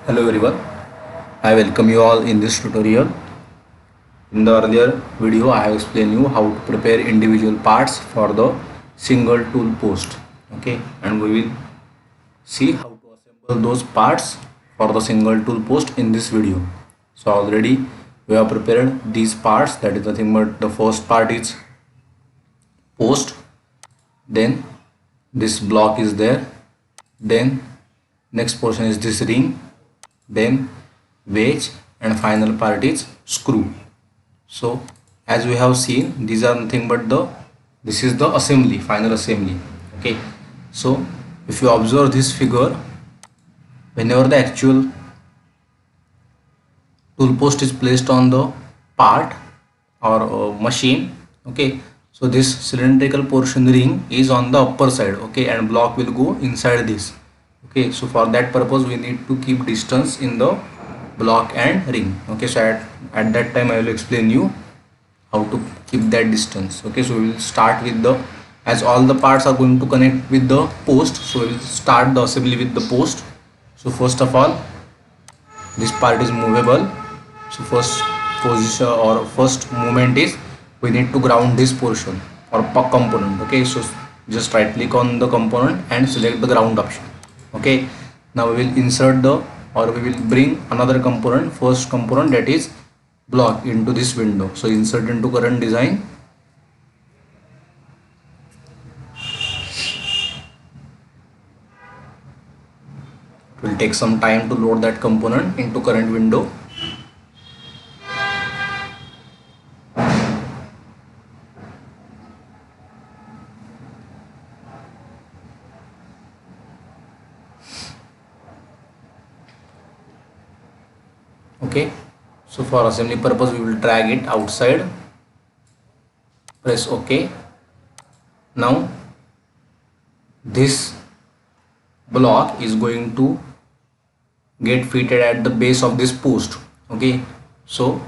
Hello everyone, I welcome you all in this tutorial. In the earlier video, I have explained you how to prepare individual parts for the single tool post. Okay, and we will see how to assemble those parts for the single tool post in this video. So already we have prepared these parts. That is nothing but the first part is post, then this block is there, then next portion is this ring, then wedge, and final part is screw. So as we have seen, these are nothing but this is the assembly, final assembly. Okay, so if you observe this figure, whenever the actual tool post is placed on the part or machine, okay, so this cylindrical portion ring is on the upper side, okay, and block will go inside this. Okay, so for that purpose we need to keep distance in the block and ring. Okay, so at that time I will explain you how to keep that distance. Okay, so we will start with the, as all the parts are going to connect with the post, so we will start the assembly with the post. So first of all, this part is movable, so first position or first movement is we need to ground this portion or component. Okay, so just right click on the component and select the ground option. Okay, now we will insert the, or we will bring another component, first component, that is block, into this window. So insert into current design. It will take some time to load that component into current window. Okay, so for assembly purpose we will drag it outside, press OK. Now this block is going to get fitted at the base of this post. Okay, so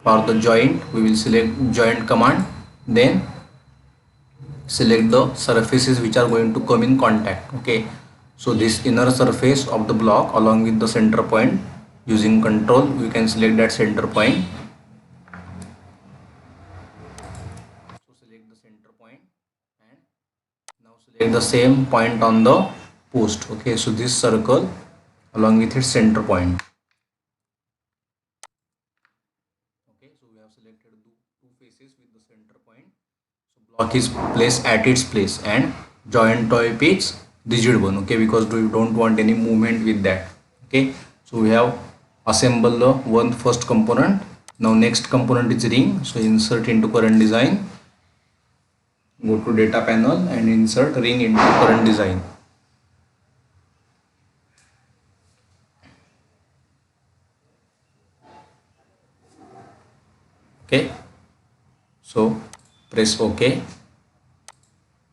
for the joint we will select joint command, then select the surfaces which are going to come in contact. Okay, so this inner surface of the block along with the center point, using control we can select that center point. So select the center point and now select the same point on the post. Okay, so this circle along with its center point. Okay, so we have selected two faces with the center point. So block is placed at its place and joint type is rigid one. Okay, because we don't want any movement with that. Okay, so we have assembled the one first component. Now next component is ring. So insert into current design, go to data panel and insert ring into current design. Okay, so press OK.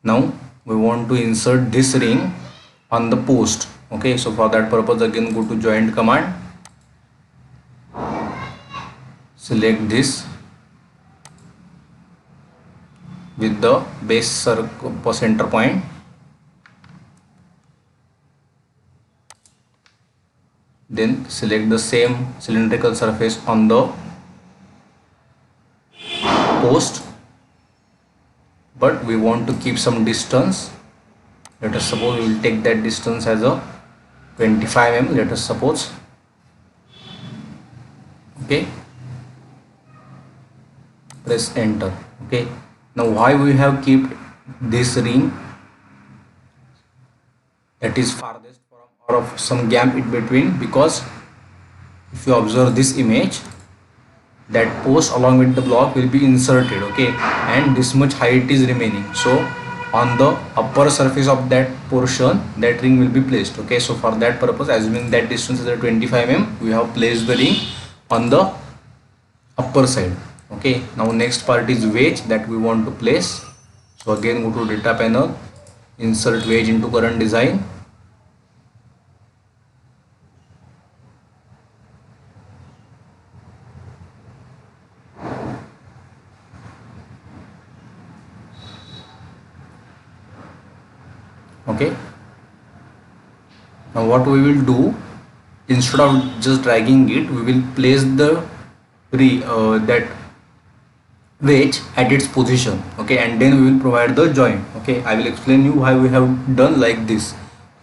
Now we want to insert this ring on the post. Okay, so for that purpose again go to joint command, select this with the base circle center point, then select the same cylindrical surface on the post, but we want to keep some distance. Let us suppose we will take that distance as a 25 mm, let us suppose. Okay, press enter. Okay, now why we have kept this ring that is farthest from, or of some gap in between? Because if you observe this image, that post along with the block will be inserted. Okay, and this much height is remaining, so on the upper surface of that portion that ring will be placed. Okay, so for that purpose, assuming that distance is at 25 mm, we have placed the ring on the upper side. Okay, now next part is wedge that we want to place. So again go to data panel, insert wedge into current design. Okay, Now what we will do, instead of just dragging it, we will place the that wedge at its position, okay, and then we will provide the joint. Okay, I will explain you why we have done like this.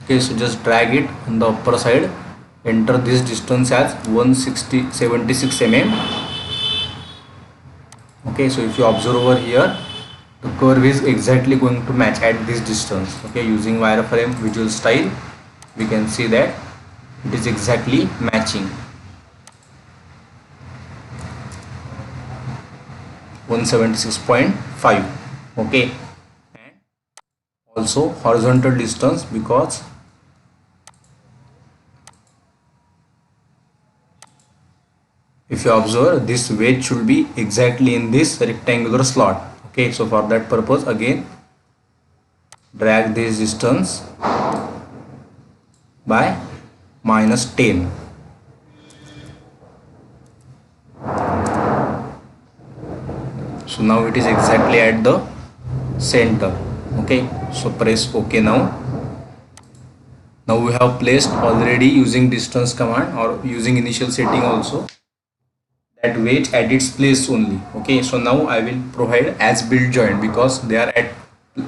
Okay, so just drag it on the upper side, enter this distance as 176 mm. Okay, so if you observe over here, the curve is exactly going to match at this distance. Okay, using wireframe visual style, we can see that it is exactly matching. 176.5. okay, and also horizontal distance, because if you observe, this wedge should be exactly in this rectangular slot. Okay, so for that purpose, again drag this distance by -10. So now it is exactly at the center. Okay, so press OK. Now we have placed already, using distance command or using initial setting also, that wedge at its place only. Okay, so now I will provide as built joint, because they are at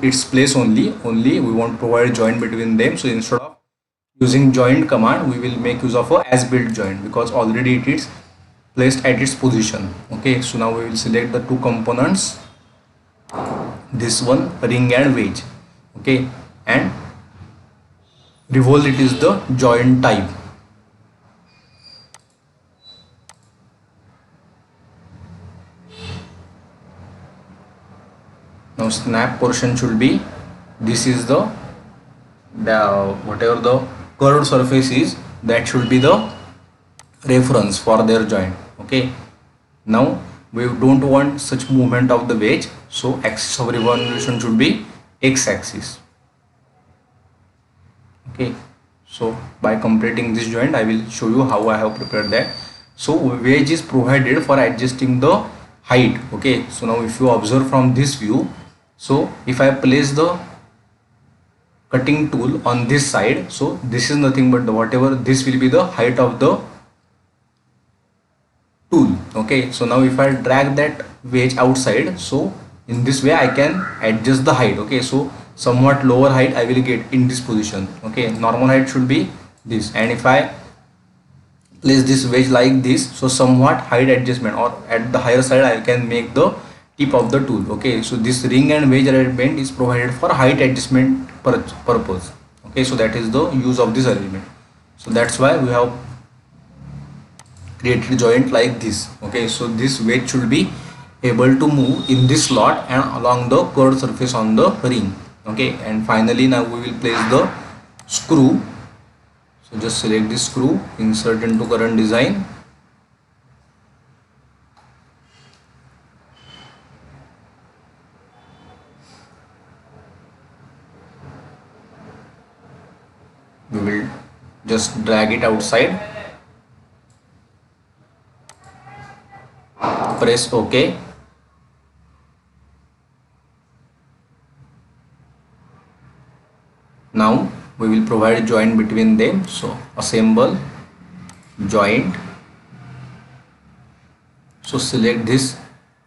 its place only we won't provide joint between them. So instead of using joint command, we will make use of a as built joint, because already it is placed at its position. Okay, so now we will select the two components, this one, ring and wedge. Okay, and revolve it is the joint type. Now snap portion should be, this is the whatever the curved surface is, that should be the reference for their joint. Okay, now we don't want such movement of the wedge, so axis of revolution should be x-axis. Okay, so by completing this joint, I will show you how I have prepared that. So wedge is provided for adjusting the height. Okay, so now if you observe from this view, so if I place the cutting tool on this side, so this is nothing but whatever, this will be the height of the tool. Okay, so now if I drag that wedge outside, so in this way I can adjust the height. Okay, so somewhat lower height I will get in this position. Okay, normal height should be this, and if I place this wedge like this, so somewhat height adjustment, or at the higher side I can make the tip of the tool. Okay, so this ring and wedge arrangement is provided for height adjustment purpose. Okay, so that is the use of this arrangement. So that's why we have created joint like this. Okay, so this wedge should be able to move in this slot and along the curved surface on the ring. Okay, and finally now we will place the screw. So just select this screw, insert into current design. We will just drag it outside, press OK. Now we will provide joint between them. So assemble, joint. So select this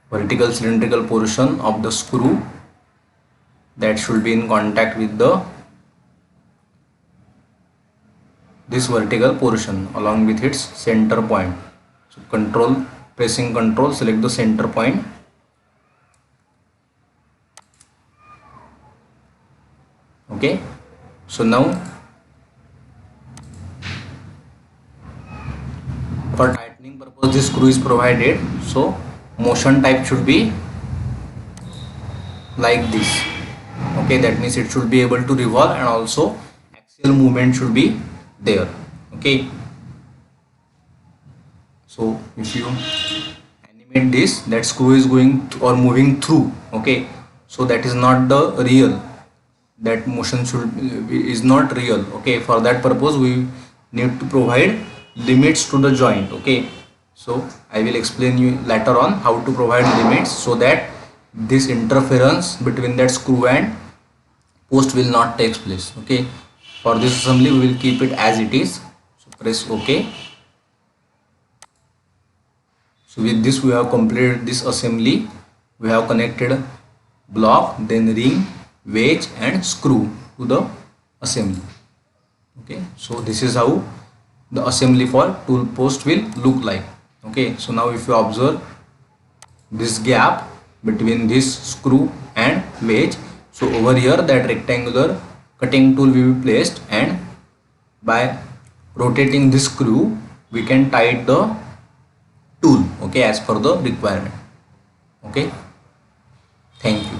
vertical cylindrical portion of the screw that should be in contact with this vertical portion along with its center point. So pressing control, select the center point. Okay, so now for tightening purpose this screw is provided. So motion type should be like this. Okay, that means it should be able to revolve, and also axial movement should be there. Okay, so if you animate this, that screw is going or moving through. Okay, so that is not the real, that motion is not real. Okay, for that purpose we need to provide limits to the joint. Okay, so I will explain you later on how to provide limits, so that this interference between that screw and post will not take place. Okay, For this assembly we will keep it as it is. So press OK. So with this we have completed this assembly. We have connected block, then ring, wedge and screw to the assembly. Okay, so this is how the assembly for tool post will look like. Okay, so now if you observe this gap between this screw and wedge, so over here that rectangular cutting tool will be placed, and by rotating this screw we can tighten the tool, okay, as per the requirement. Okay, thank you.